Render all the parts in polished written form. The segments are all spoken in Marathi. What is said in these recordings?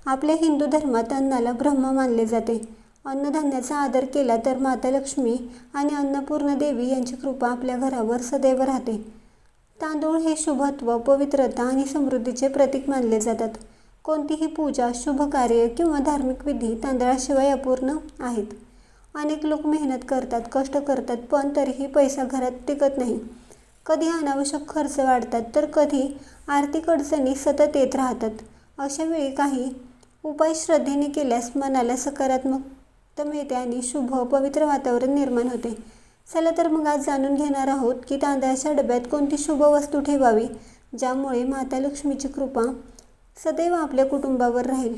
आपल्या हिंदू धर्मात अन्नाला ब्रह्म मानले जाते. अन्नधान्याचा आदर केला तर माता लक्ष्मी आणि अन्नपूर्ण देवी यांची कृपा आपल्या घरावर सदैव राहते. तांदूळ हे शुभत्व, पवित्रता आणि समृद्धीचे प्रतीक मानले जातात. कोणतीही पूजा, शुभ कार्य किंवा धार्मिक विधी तांदळाशिवाय अपूर्ण आहेत. अनेक लोक मेहनत करतात, कष्ट करतात, पण तरीही पैसा घरात टिकत नाही. कधी अनावश्यक खर्च वाढतात तर कधी आर्थिक अडचणी सतत येत राहतात. अशा वेळी काही उपाय श्रद्धेने केल्यास मनाला सकारात्मकता मिळते आणि शुभ, पवित्र वातावरण निर्माण होते. चला तर मग आज जाणून घेणार आहोत की तांदळाच्या डब्यात कोणती शुभ वस्तू ठेवावी ज्यामुळे माता लक्ष्मीची कृपा सदैव आपल्या कुटुंबावर राहील.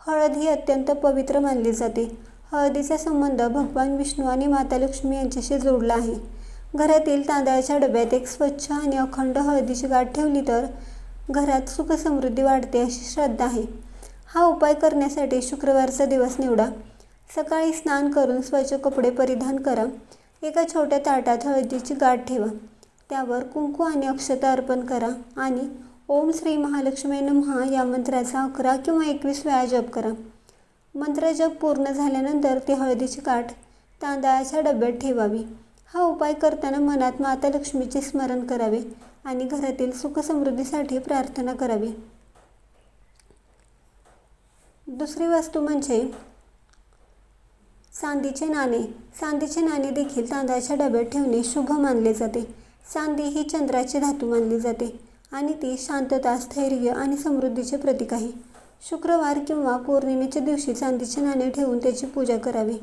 हळद ही अत्यंत पवित्र मानली जाते. हळदीचा संबंध भगवान विष्णू आणि माता लक्ष्मी यांच्याशी जोडला आहे. घरातील तांदळाच्या डब्यात एक स्वच्छ आणि अखंड हळदीची गाठ ठेवली तर घरात सुख समृद्धी वाढते अशी श्रद्धा आहे. हा उपाय करण्यासाठी शुक्रवारचा दिवस निवडा. सकाळी स्नान करून स्वच्छ कपडे परिधान करा. एका छोट्या ताटात हळदीची गाठ ठेवा. त्यावर कुंकू आणि अक्षता अर्पण करा आणि ओम श्री महालक्ष्मी नमः या मंत्राचा 11 किंवा 21 वेळा जप करा. मंत्र जप पूर्ण झाल्यानंतर ती हळदीची गाठ तांदळाच्या डब्यात ठेवावी. हा उपाय करताना मनात माता लक्ष्मीचे स्मरण करावे आणि घरातील सुख समृद्धीसाठी प्रार्थना करावी. दुसरी वस्तू म्हणजे चांदीचे नाणे. चांदीचे नाणे देखील तांदळाच्या डब्यात ठेवणे शुभ मानले जाते. चांदी ही चंद्राची धातू मानली जाते आणि ती शांतता, स्थैर्य आणि समृद्धीचे प्रतीक आहे. शुक्रवार किंवा पौर्णिमेच्या दिवशी चांदीचे नाणे ठेवून त्याची पूजा करावी.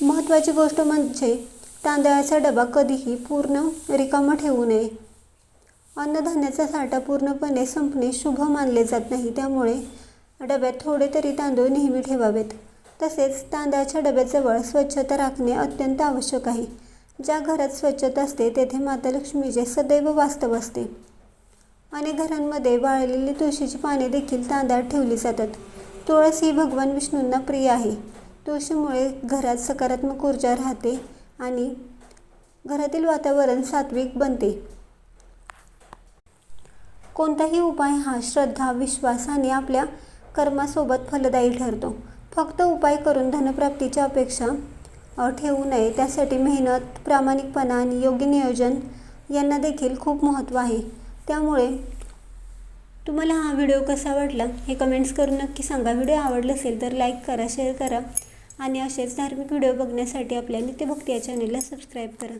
महत्त्वाची गोष्ट म्हणजे तांदळाचा डबा कधीही पूर्ण रिकामा ठेवू नये. अन्नधान्याचा साठा पूर्णपणे संपणे शुभ मानले जात नाही. त्यामुळे डब्यात थोडे तरी तांदूळ नेहमी ठेवावेत. तसेच तांदळाच्या डब्याजवळ स्वच्छता राखणे अत्यंत आवश्यक आहे. ज्या घरात स्वच्छता असते तेथे माता लक्ष्मीचे सदैव वास्तव असते. अनेक घरांमध्ये वाळलेली तुळशीची पाने देखील तांदळात ठेवली जातात. तुळस ही भगवान विष्णूंना प्रिय आहे. तुळशीमुळे घरात सकारात्मक ऊर्जा राहते आणि घरातील वातावरण सात्विक बनते. कोणताही उपाय हा श्रद्धा, विश्वास आणि आपल्या कर्मासोबत फलदायी ठरतो. फक्त उपाय करून धनप्राप्तीची अपेक्षा ठेवू नये. त्यासाठी मेहनत, प्रामाणिकपणा आणि योग्य नियोजन यांना देखील खूप महत्त्व आहे. त्यामुळे तुम्हाला हा व्हिडिओ कसा वाटला हे कमेंट्स करून नक्की सांगा. व्हिडिओ आवडला असेल तर लाईक करा, शेअर करा आणि असेच धार्मिक व्हिडिओ बघण्यासाठी आपल्या नित्यभक्ती या चॅनेलला सबस्क्राईब करा.